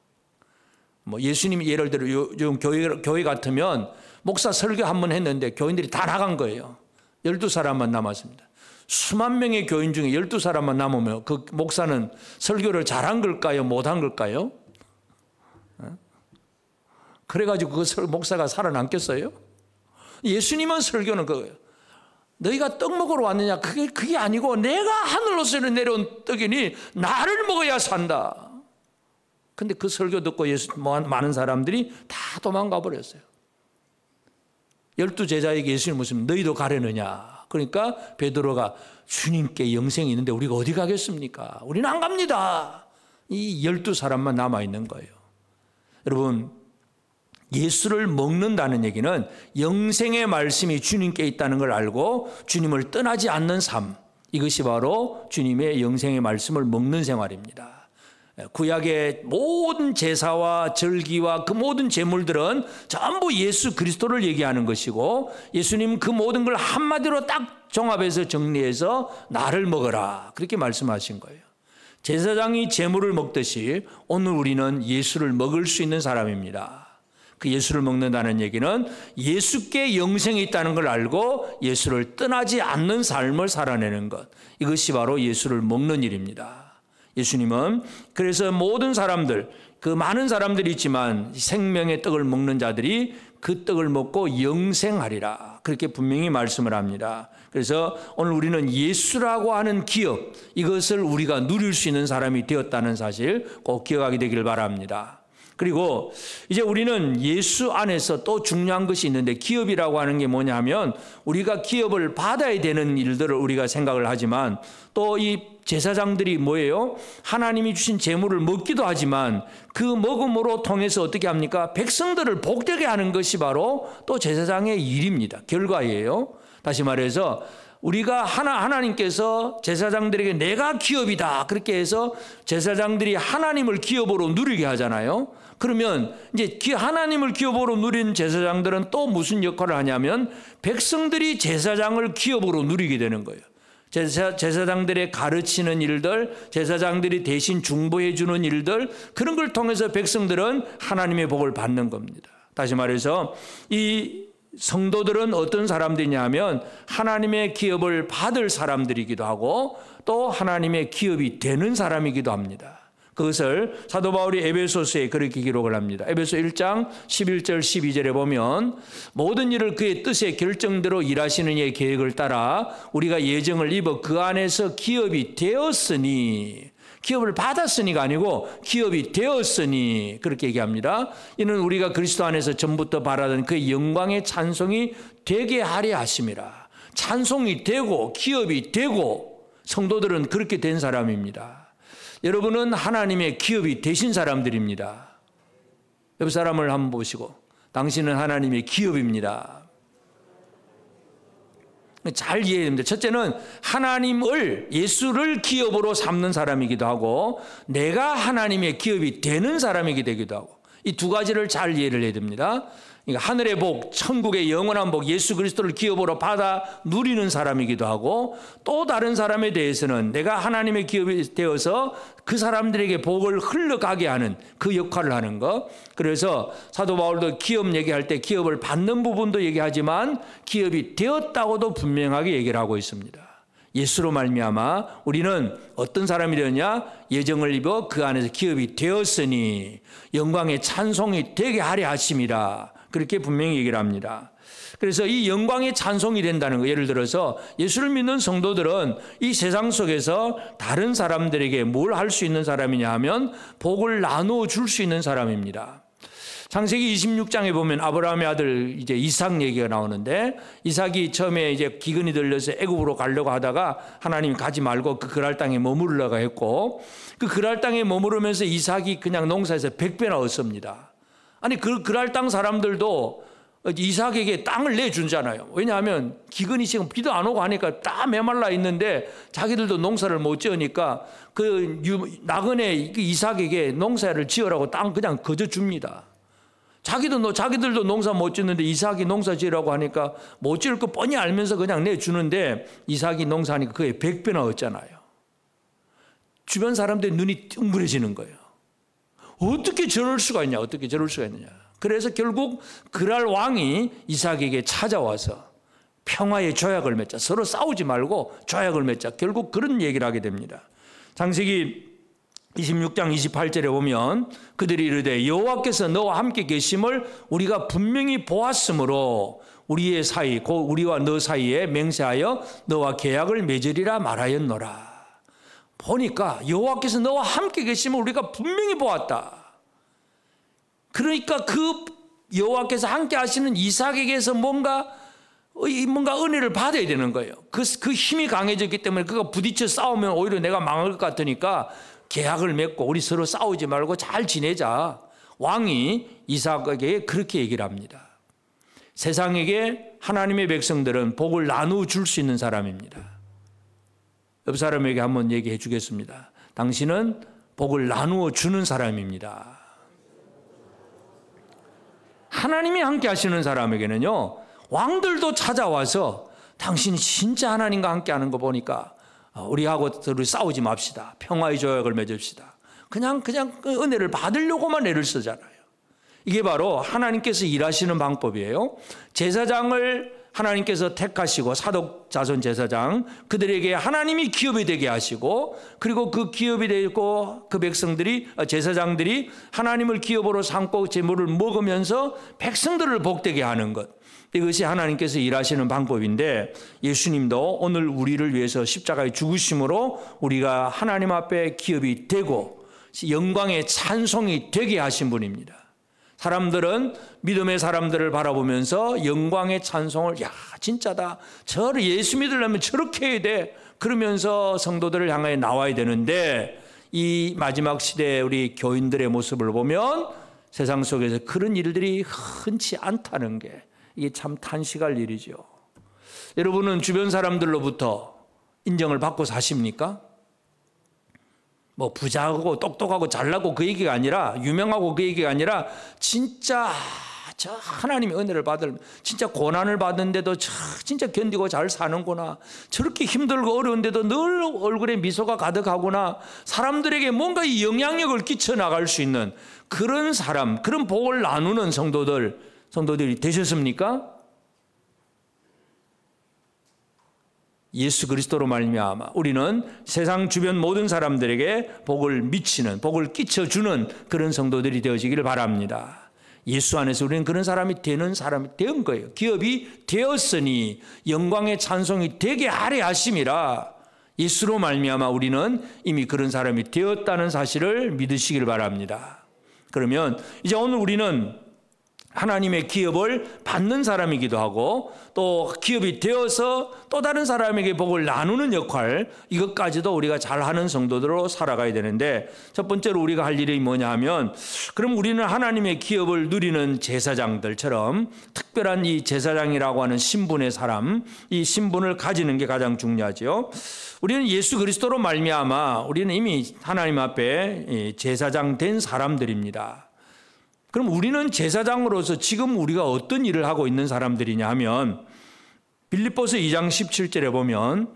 예수님이 예를 들어 요즘 교회 같으면 목사 설교 한 번 했는데 교인들이 다 나간 거예요. 12사람만 남았습니다. 수만 명의 교인 중에 12사람만 남으면 그 목사는 설교를 잘한 걸까요? 못한 걸까요? 그래가지고 그 목사가 살아남겠어요? 예수님은 설교는 그거예요. 너희가 떡 먹으러 왔느냐? 그게 아니고 내가 하늘로서 내려온 떡이니 나를 먹어야 산다. 근데 그 설교 듣고 많은 사람들이 다 도망가 버렸어요. 12제자에게 예수님 묻으면 너희도 가려느냐? 그러니까 베드로가 주님께 영생이 있는데 우리가 어디 가겠습니까? 우리는 안 갑니다. 이 12사람만 남아있는 거예요. 여러분, 예수를 먹는다는 얘기는 영생의 말씀이 주님께 있다는 걸 알고 주님을 떠나지 않는 삶, 이것이 바로 주님의 영생의 말씀을 먹는 생활입니다. 구약의 모든 제사와 절기와 그 모든 제물들은 전부 예수 그리스도를 얘기하는 것이고 예수님 그 모든 걸 한마디로 딱 종합해서 정리해서 나를 먹어라 그렇게 말씀하신 거예요. 제사장이 제물을 먹듯이 오늘 우리는 예수를 먹을 수 있는 사람입니다. 그 예수를 먹는다는 얘기는 예수께 영생이 있다는 걸 알고 예수를 떠나지 않는 삶을 살아내는 것, 이것이 바로 예수를 먹는 일입니다. 예수님은 그래서 모든 사람들, 그 많은 사람들이 있지만 생명의 떡을 먹는 자들이 그 떡을 먹고 영생하리라 그렇게 분명히 말씀을 합니다. 그래서 오늘 우리는 예수라고 하는 기업, 이것을 우리가 누릴 수 있는 사람이 되었다는 사실 꼭 기억하게 되기를 바랍니다. 그리고 이제 우리는 예수 안에서 또 중요한 것이 있는데, 기업이라고 하는 게 뭐냐 하면 우리가 기업을 받아야 되는 일들을 우리가 생각을 하지만 또 이 제사장들이 뭐예요? 하나님이 주신 재물을 먹기도 하지만 그 먹음으로 통해서 어떻게 합니까? 백성들을 복되게 하는 것이 바로 또 제사장의 일입니다. 결과예요. 다시 말해서 우리가 하나님께서 제사장들에게 내가 기업이다 그렇게 해서 제사장들이 하나님을 기업으로 누리게 하잖아요. 그러면 이제 하나님을 기업으로 누린 제사장들은 또 무슨 역할을 하냐면 백성들이 제사장을 기업으로 누리게 되는 거예요. 제사장들의 가르치는 일들, 제사장들이 대신 중보해 주는 일들, 그런 걸 통해서 백성들은 하나님의 복을 받는 겁니다. 다시 말해서 이 성도들은 어떤 사람들이냐 하면 하나님의 기업을 받을 사람들이기도 하고 또 하나님의 기업이 되는 사람이기도 합니다. 그것을 사도 바울이 에베소서에 그렇게 기록을 합니다. 에베소 1장 11절 12절에 보면 모든 일을 그의 뜻의 결정대로 일하시는 이의 계획을 따라 우리가 예정을 입어 그 안에서 기업이 되었으니, 기업을 받았으니가 아니고 기업이 되었으니 그렇게 얘기합니다. 이는 우리가 그리스도 안에서 전부터 바라던 그 영광의 찬송이 되게 하려 하심이라. 찬송이 되고 기업이 되고 성도들은 그렇게 된 사람입니다. 여러분은 하나님의 기업이 되신 사람들입니다. 옆 사람을 한번 보시고 당신은 하나님의 기업입니다. 잘 이해해야 됩니다. 첫째는 하나님을, 예수를 기업으로 삼는 사람이기도 하고 내가 하나님의 기업이 되는 사람이게 되기도 하고, 이 두 가지를 잘 이해를 해야 됩니다. 그러니까 하늘의 복, 천국의 영원한 복, 예수 그리스도를 기업으로 받아 누리는 사람이기도 하고 또 다른 사람에 대해서는 내가 하나님의 기업이 되어서 그 사람들에게 복을 흘러가게 하는 그 역할을 하는 것. 그래서 사도 바울도 기업 얘기할 때 기업을 받는 부분도 얘기하지만 기업이 되었다고도 분명하게 얘기를 하고 있습니다. 예수로 말미암아 우리는 어떤 사람이 되었냐? 예정을 입어 그 안에서 기업이 되었으니 영광의 찬송이 되게 하려 하심이라 그렇게 분명히 얘기를 합니다. 그래서 이 영광의 찬송이 된다는 거, 예를 들어서 예수를 믿는 성도들은 이 세상 속에서 다른 사람들에게 뭘 할 수 있는 사람이냐 하면 복을 나누어 줄 수 있는 사람입니다. 창세기 26장에 보면 아브라함의 아들 이제 이삭 얘기가 나오는데, 이삭이 처음에 이제 기근이 들려서 애굽으로 가려고 하다가 하나님이 가지 말고 그 그랄 땅에 머무르라고 했고, 그 그랄 땅에 머무르면서 이삭이 그냥 농사에서 100배나 얻습니다. 아니 그 그랄 땅 사람들도 이삭에게 땅을 내준잖아요. 왜냐하면 기근이 지금 비도 안 오고 하니까 다 메말라 있는데 자기들도 농사를 못 지으니까 그 나그네 이삭에게 농사를 지으라고 땅 그냥 거저 줍니다. 자기들도 농사 못 짓는데 이삭이 농사 지으라고 하니까 못 지을 거 뻔히 알면서 그냥 내주는데 이삭이 농사하니까 그게 100배나 얻잖아요. 주변 사람들의 눈이 둥그레지는 거예요. 어떻게 저럴 수가 있냐? 어떻게 저럴 수가 있느냐? 그래서 결국 그랄 왕이 이삭에게 찾아와서 평화의 조약을 맺자. 서로 싸우지 말고 조약을 맺자. 결국 그런 얘기를 하게 됩니다. 창세기 26장 28절에 보면 그들이 이르되 여호와께서 너와 함께 계심을 우리가 분명히 보았으므로 우리의 사이 곧 우리와 너 사이에 맹세하여 너와 계약을 맺으리라 말하였노라. 보니까 여호와께서 너와 함께 계심을 우리가 분명히 보았다. 그러니까 그 여호와께서 함께 하시는 이삭에게서 뭔가 은혜를 받아야 되는 거예요. 그 힘이 강해졌기 때문에 그가 부딪혀 싸우면 오히려 내가 망할 것 같으니까 계약을 맺고 우리 서로 싸우지 말고 잘 지내자. 왕이 이삭에게 그렇게 얘기를 합니다. 세상에게 하나님의 백성들은 복을 나누어 줄 수 있는 사람입니다. 옆 사람에게 한번 얘기해 주겠습니다. 당신은 복을 나누어 주는 사람입니다. 하나님이 함께 하시는 사람에게는요, 왕들도 찾아와서 당신이 진짜 하나님과 함께 하는 거 보니까 우리하고 싸우지 맙시다. 평화의 조약을 맺읍시다. 그냥 그 은혜를 받으려고만 애를 쓰잖아요. 이게 바로 하나님께서 일하시는 방법이에요. 제사장을 하나님께서 택하시고 사독 자손 제사장 그들에게 하나님이 기업이 되게 하시고 그리고 그 기업이 되고 그 백성들이 제사장들이 하나님을 기업으로 삼고 제물을 먹으면서 백성들을 복되게 하는 것. 이것이 하나님께서 일하시는 방법인데 예수님도 오늘 우리를 위해서 십자가에 죽으심으로 우리가 하나님 앞에 기업이 되고 영광의 찬송이 되게 하신 분입니다. 사람들은 믿음의 사람들을 바라보면서 영광의 찬송을 야 진짜다. 저를 예수 믿으려면 저렇게 해야 돼. 그러면서 성도들을 향해 나와야 되는데 이 마지막 시대의 우리 교인들의 모습을 보면 세상 속에서 그런 일들이 흔치 않다는 게 이게 참 탄식할 일이죠. 여러분은 주변 사람들로부터 인정을 받고 사십니까? 뭐 부자하고 똑똑하고 잘나고 그 얘기가 아니라 유명하고 그 얘기가 아니라 진짜 저 하나님의 은혜를 받을 진짜 고난을 받는데도 진짜 견디고 잘 사는구나. 저렇게 힘들고 어려운데도 늘 얼굴에 미소가 가득하구나. 사람들에게 뭔가 이 영향력을 끼쳐 나갈 수 있는 그런 사람, 그런 복을 나누는 성도들이 되셨습니까? 예수 그리스도로 말미암아 우리는 세상 주변 모든 사람들에게 복을 미치는, 복을 끼쳐주는 그런 성도들이 되어지기를 바랍니다. 예수 안에서 우리는 그런 사람이 되는 사람이 된 거예요. 기업이 되었으니 영광의 찬송이 되게 하려 하심이라. 예수로 말미암아 우리는 이미 그런 사람이 되었다는 사실을 믿으시길 바랍니다. 그러면 이제 오늘 우리는 하나님의 기업을 받는 사람이기도 하고 또 기업이 되어서 또 다른 사람에게 복을 나누는 역할, 이것까지도 우리가 잘하는 성도들로 살아가야 되는데 첫 번째로 우리가 할 일이 뭐냐 하면 그럼 우리는 하나님의 기업을 누리는 제사장들처럼 특별한 이 제사장이라고 하는 신분의 사람, 이 신분을 가지는 게 가장 중요하죠. 우리는 예수 그리스도로 말미암아 우리는 이미 하나님 앞에 제사장 된 사람들입니다. 그럼 우리는 제사장으로서 지금 우리가 어떤 일을 하고 있는 사람들이냐 하면 빌립보서 2장 17절에 보면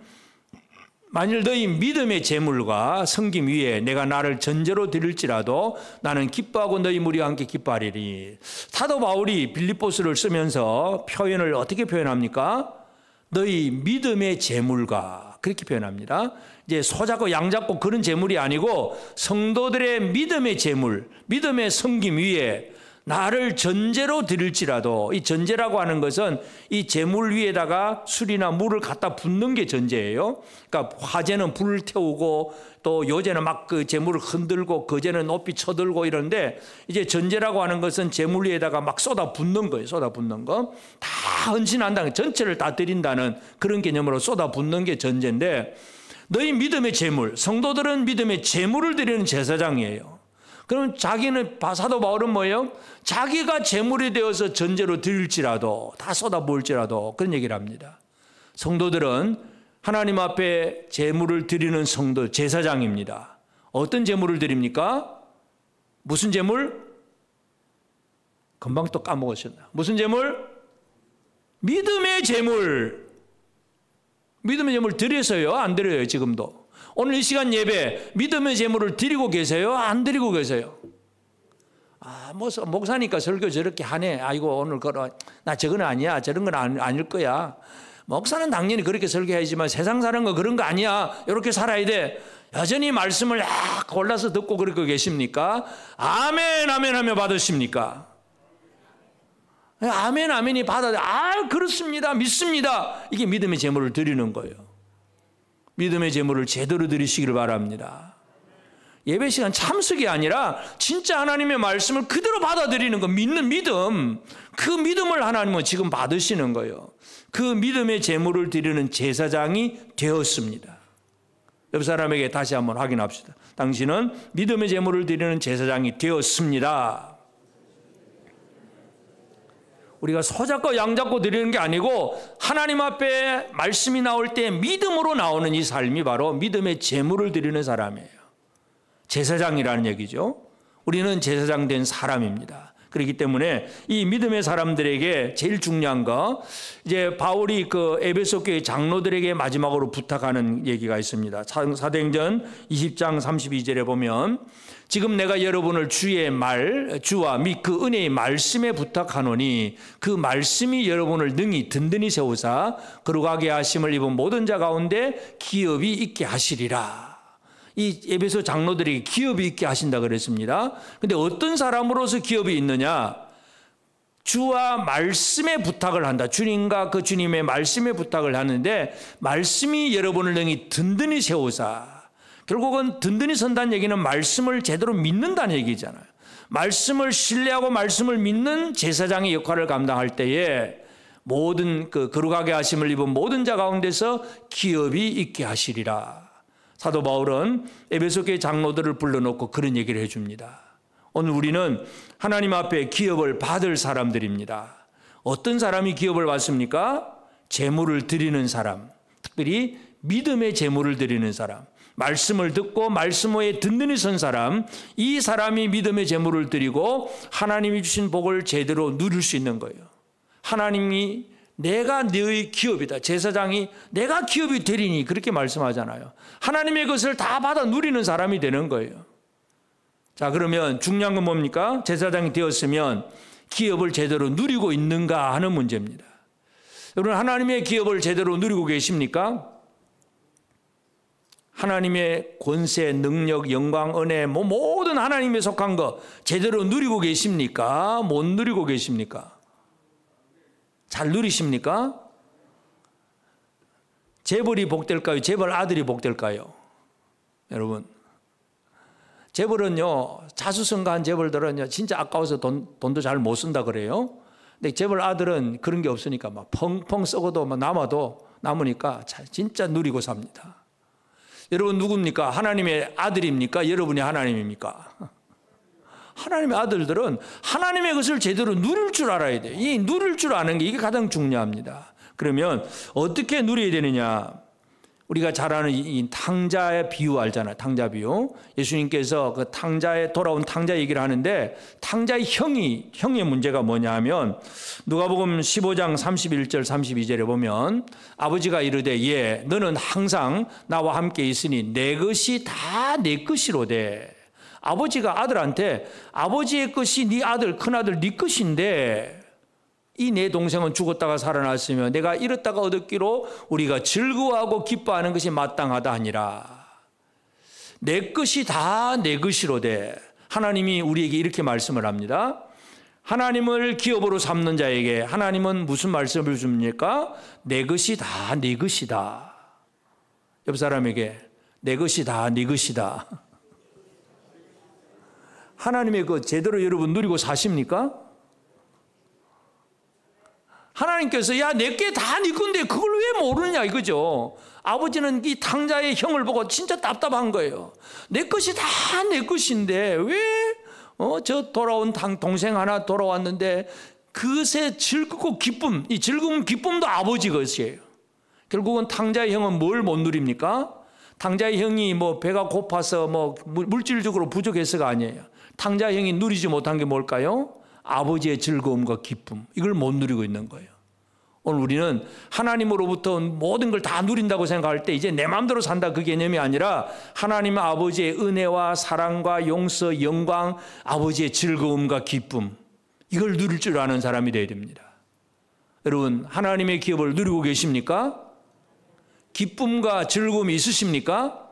만일 너희 믿음의 제물과 섬김 위에 내가 나를 전제로 드릴지라도 나는 기뻐하고 너희 무리와 함께 기뻐하리니. 사도 바울이 빌립보서를 쓰면서 표현을 어떻게 표현합니까? 너희 믿음의 제물과 그렇게 표현합니다. 이제 소 잡고 양 잡고 그런 제물이 아니고 성도들의 믿음의 제물, 믿음의 섬김 위에 나를 전제로 드릴지라도, 이 전제라고 하는 것은 이 제물 위에다가 술이나 물을 갖다 붓는 게 전제예요. 그러니까 화제는 불을 태우고 또 요제는 막 그 제물을 흔들고 거제는 높이 쳐들고 이러는데 이제 전제라고 하는 것은 제물 위에다가 막 쏟아 붓는 거예요. 쏟아 붓는 거. 다 헌신한다는, 전체를 다 드린다는 그런 개념으로 쏟아 붓는 게 전제인데 너희 믿음의 제물, 성도들은 믿음의 제물을 드리는 제사장이에요. 그럼 자기는, 사도 바울은 뭐예요? 자기가 제물이 되어서 전제로 드릴지라도, 다 쏟아부을지라도 그런 얘기를 합니다. 성도들은 하나님 앞에 제물을 드리는 성도, 제사장입니다. 어떤 제물을 드립니까? 무슨 제물? 금방 또 까먹으셨나? 무슨 재물? 믿음의 재물. 믿음의 재물 드려서요? 안 드려요? 지금도? 오늘 이 시간 예배 믿음의 재물을 드리고 계세요? 안 드리고 계세요? 목사니까 설교 저렇게 하네. 아이고 오늘 나 저건 아니야. 저런 건 아닐 거야. 목사는 당연히 그렇게 설교하지만 세상 사는 거 그런 거 아니야. 이렇게 살아야 돼. 여전히 말씀을 골라서 듣고 그러고 계십니까? 아멘 아멘 하며 받으십니까? 아멘 아멘이 그렇습니다. 믿습니다. 이게 믿음의 제물을 드리는 거예요. 믿음의 제물을 제대로 드리시기를 바랍니다. 예배 시간 참석이 아니라 진짜 하나님의 말씀을 그대로 받아들이는 거, 믿는 믿음, 그 믿음을 하나님은 지금 받으시는 거예요. 그 믿음의 제물을 드리는 제사장이 되었습니다. 옆 사람에게 다시 한번 확인합시다. 당신은 믿음의 제물을 드리는 제사장이 되었습니다. 우리가 소잡고 양잡고 드리는 게 아니고 하나님 앞에 말씀이 나올 때 믿음으로 나오는 이 삶이 바로 믿음의 제물을 드리는 사람이에요. 제사장이라는 얘기죠. 우리는 제사장 된 사람입니다. 그렇기 때문에 이 믿음의 사람들에게 제일 중요한 거, 이제 바울이 그 에베소 교회 장로들에게 마지막으로 부탁하는 얘기가 있습니다. 사도행전 20장 32절에 보면, 지금 내가 여러분을 주와 및 그 은혜의 말씀에 부탁하노니 그 말씀이 여러분을 능히 든든히 세우사 거룩하게 하심을 입은 모든 자 가운데 기업이 있게 하시리라. 이 에베소 장로들에게 기업이 있게 하신다 그랬습니다. 근데 어떤 사람으로서 기업이 있느냐? 주와 말씀에 부탁을 한다. 주님과 그 주님의 말씀에 부탁을 하는데, 말씀이 여러분을 능히 든든히 세우사. 결국은 든든히 선다는 얘기는 말씀을 제대로 믿는다는 얘기잖아요. 말씀을 신뢰하고 말씀을 믿는 제사장의 역할을 감당할 때에 모든 그 거룩하게 하심을 입은 모든 자 가운데서 기업이 있게 하시리라. 사도 바울은 에베소 교회 장로들을 불러놓고 그런 얘기를 해줍니다. 오늘 우리는 하나님 앞에 기업을 받을 사람들입니다. 어떤 사람이 기업을 받습니까? 제물을 드리는 사람, 특별히 믿음의 제물을 드리는 사람, 말씀을 듣고 말씀 외에 든든히 선 사람, 이 사람이 믿음의 제물을 드리고 하나님이 주신 복을 제대로 누릴 수 있는 거예요. 하나님이 내가 너의 기업이다. 제사장이 내가 기업이 되리니 그렇게 말씀하잖아요. 하나님의 것을 다 받아 누리는 사람이 되는 거예요. 자, 그러면 중요한 건 뭡니까? 제사장이 되었으면 기업을 제대로 누리고 있는가 하는 문제입니다. 여러분, 하나님의 기업을 제대로 누리고 계십니까? 하나님의 권세, 능력, 영광, 은혜, 모든 하나님에 속한 거 제대로 누리고 계십니까? 못 누리고 계십니까? 잘 누리십니까? 재벌이 복될까요? 재벌 아들이 복될까요? 여러분, 재벌은요, 자수성가한 재벌들은요, 진짜 아까워서 돈도 잘 못 쓴다 그래요. 근데 재벌 아들은 그런 게 없으니까 막 펑펑 썩어도 남으니까 진짜 누리고 삽니다. 여러분 누굽니까? 하나님의 아들입니까? 여러분이 하나님입니까? 하나님의 아들들은 하나님의 것을 제대로 누릴 줄 알아야 돼요. 이 누릴 줄 아는 게 이게 가장 중요합니다. 그러면 어떻게 누려야 되느냐? 우리가 잘 아는 이 탕자의 비유 알잖아요. 탕자 비유. 예수님께서 그 돌아온 탕자 얘기를 하는데, 탕자의 형의 문제가 뭐냐 하면, 누가복음 15장 31절 32절에 보면 아버지가 이르되 너는 항상 나와 함께 있으니 내 것이 다 내 것이로되. 아버지가 아들한테 아버지의 것이 네 아들 큰아들 네 것인데 이 내 동생은 죽었다가 살아났으며 내가 잃었다가 얻었기로 우리가 즐거워하고 기뻐하는 것이 마땅하다 하니라. 내 것이 다 내 것이로되. 하나님이 우리에게 이렇게 말씀을 합니다. 하나님을 기업으로 삼는 자에게 하나님은 무슨 말씀을 줍니까? 내 것이 다 내 것이다. 옆 사람에게 내 것이 다 네 것이다. 하나님의 그 제대로 여러분 누리고 사십니까? 하나님께서 내게 다 네 건데 그걸 왜 모르느냐 이거죠. 아버지는 이 탕자의 형을 보고 진짜 답답한 거예요. 내 것이 다 내 것인데 왜 저 돌아온 동생 하나 돌아왔는데 그새 즐겁고 기쁨, 이 즐거움 기쁨도 아버지 것이에요. 결국은 탕자의 형은 뭘 못 누립니까? 탕자의 형이 배가 고파서 물질적으로 부족해서가 아니에요. 탕자의 형이 누리지 못한 게 뭘까요? 아버지의 즐거움과 기쁨, 이걸 못 누리고 있는 거예요. 오늘 우리는 하나님으로부터 모든 걸 다 누린다고 생각할 때 이제 내 마음대로 산다, 그 개념이 아니라 하나님 아버지의 은혜와 사랑과 용서, 영광, 아버지의 즐거움과 기쁨, 이걸 누릴 줄 아는 사람이 되어야 됩니다. 여러분, 하나님의 기업을 누리고 계십니까? 기쁨과 즐거움이 있으십니까?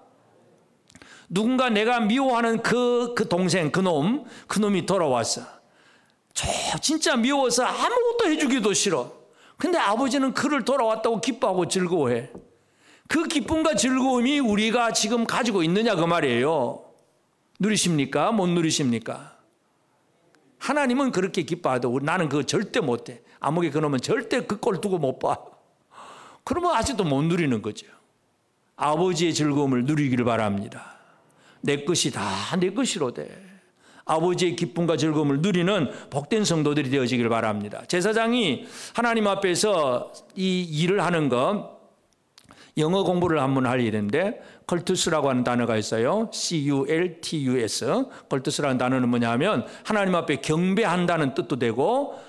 누군가 내가 미워하는 그 동생, 그놈이 돌아왔어. 진짜 미워서 아무것도 해주기도 싫어. 근데 아버지는 그를 돌아왔다고 기뻐하고 즐거워해. 그 기쁨과 즐거움이 우리가 지금 가지고 있느냐, 그 말이에요. 누리십니까? 못 누리십니까? 하나님은 그렇게 기뻐하도 나는 그거 절대 못해. 아무개 그놈은 절대 그 꼴 두고 못 봐. 그러면 아직도 못 누리는 거죠. 아버지의 즐거움을 누리기를 바랍니다. 내 것이 다 내 것이로 돼. 아버지의 기쁨과 즐거움을 누리는 복된 성도들이 되어지길 바랍니다. 제사장이 하나님 앞에서 이 일을 하는 것, 영어 공부를 한번 하려야 되는데 컬투스라고 하는 단어가 있어요. C-U-L-T-U-S. 컬투스라는 단어는 뭐냐 하면 하나님 앞에 경배한다는 뜻도 되고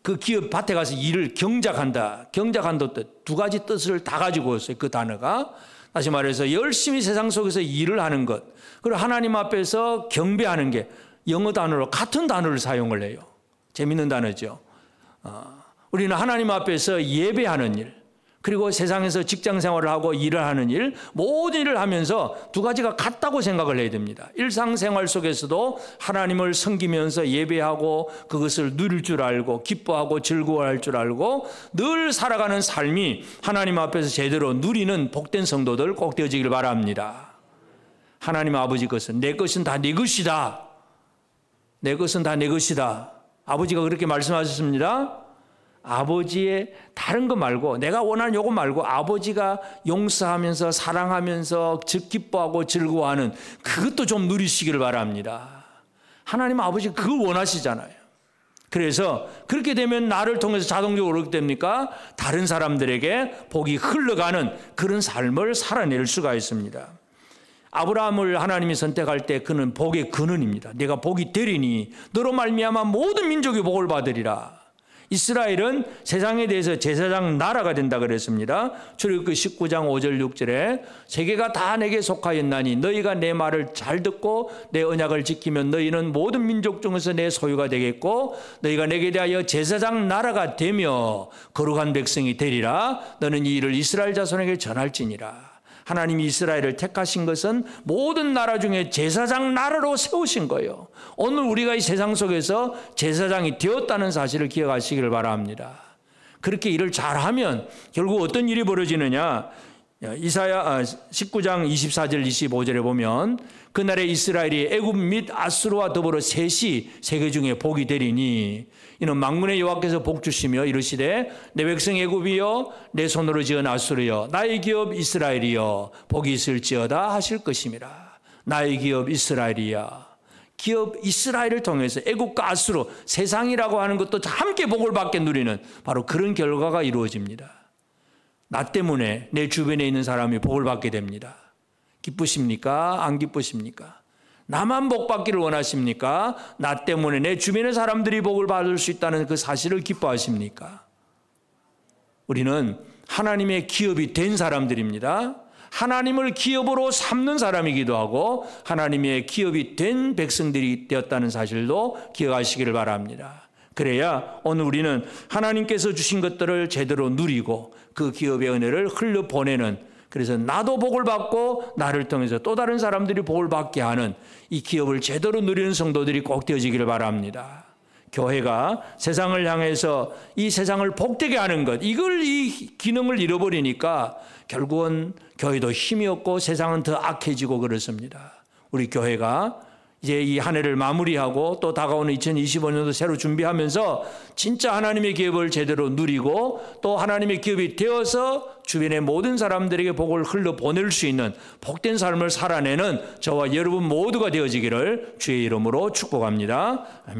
그 기업 밭에 가서 일을 경작한다. 경작한다 뜻. 두 가지 뜻을 다 가지고 있어요. 그 단어가. 다시 말해서 열심히 세상 속에서 일을 하는 것, 그리고 하나님 앞에서 경배하는 게 영어 단어로 같은 단어를 사용을 해요. 재밌는 단어죠. 우리는 하나님 앞에서 예배하는 일, 그리고 세상에서 직장 생활을 하고 일을 하는 일, 모든 일을 하면서 두 가지가 같다고 생각을 해야 됩니다. 일상생활 속에서도 하나님을 섬기면서 예배하고 그것을 누릴 줄 알고 기뻐하고 즐거워할 줄 알고 늘 살아가는 삶이 하나님 앞에서 제대로 누리는 복된 성도들 꼭 되어지길 바랍니다. 하나님 아버지 것은 내 것은 다 네 것이다. 내 것은 다 내 것이다. 아버지가 그렇게 말씀하셨습니다. 아버지의 다른 거 말고, 내가 원하는 요거 말고 아버지가 용서하면서 사랑하면서 기뻐하고 즐거워하는 그것도 좀 누리시기를 바랍니다. 하나님 아버지가 그걸 원하시잖아요. 그래서 그렇게 되면 나를 통해서 자동적으로 어떻게 됩니까? 다른 사람들에게 복이 흘러가는 그런 삶을 살아낼 수가 있습니다. 아브라함을 하나님이 선택할 때 그는 복의 근원입니다. 내가 복이 되리니 너로 말미암아 모든 민족이 복을 받으리라. 이스라엘은 세상에 대해서 제사장 나라가 된다 그랬습니다. 출애굽기 19장 5절 6절에 세계가 다 내게 속하였나니 너희가 내 말을 잘 듣고 내 언약을 지키면 너희는 모든 민족 중에서 내 소유가 되겠고 너희가 내게 대하여 제사장 나라가 되며 거룩한 백성이 되리라. 너는 이 일을 이스라엘 자손에게 전할지니라. 하나님이 이스라엘을 택하신 것은 모든 나라 중에 제사장 나라로 세우신 거예요. 오늘 우리가 이 세상 속에서 제사장이 되었다는 사실을 기억하시기를 바랍니다. 그렇게 일을 잘하면 결국 어떤 일이 벌어지느냐, 이사야 19장 24절 25절에 보면 그날에 이스라엘이 애굽 및 아수르와 더불어 셋이 세계 중에 복이 되리니 이는 만군의 여호와께서 복 주시며 이르시되 내 백성 애굽이여 내 손으로 지은 아수르여 나의 기업 이스라엘이여 복이 있을지어다 하실 것임이라. 나의 기업 이스라엘이야. 기업 이스라엘을 통해서 애굽과 아수르, 세상이라고 하는 것도 함께 복을 받게 누리는 바로 그런 결과가 이루어집니다. 나 때문에 내 주변에 있는 사람이 복을 받게 됩니다. 기쁘십니까? 안 기쁘십니까? 나만 복 받기를 원하십니까? 나 때문에 내 주변의 사람들이 복을 받을 수 있다는 그 사실을 기뻐하십니까? 우리는 하나님의 기업이 된 사람들입니다. 하나님을 기업으로 삼는 사람이기도 하고 하나님의 기업이 된 백성들이 되었다는 사실도 기억하시기를 바랍니다. 그래야 오늘 우리는 하나님께서 주신 것들을 제대로 누리고 그 기업의 은혜를 흘려보내는, 그래서 나도 복을 받고 나를 통해서 또 다른 사람들이 복을 받게 하는 이 기업을 제대로 누리는 성도들이 꼭 되어지기를 바랍니다. 교회가 세상을 향해서 이 세상을 복되게 하는 것, 이 기능을 잃어버리니까 결국은 교회도 힘이 없고 세상은 더 악해지고 그렇습니다. 우리 교회가 이제 이 한 해를 마무리하고 또 다가오는 2025년도 새로 준비하면서 진짜 하나님의 기업을 제대로 누리고 또 하나님의 기업이 되어서 주변의 모든 사람들에게 복을 흘려보낼 수 있는 복된 삶을 살아내는 저와 여러분 모두가 되어지기를 주의 이름으로 축복합니다. 아멘.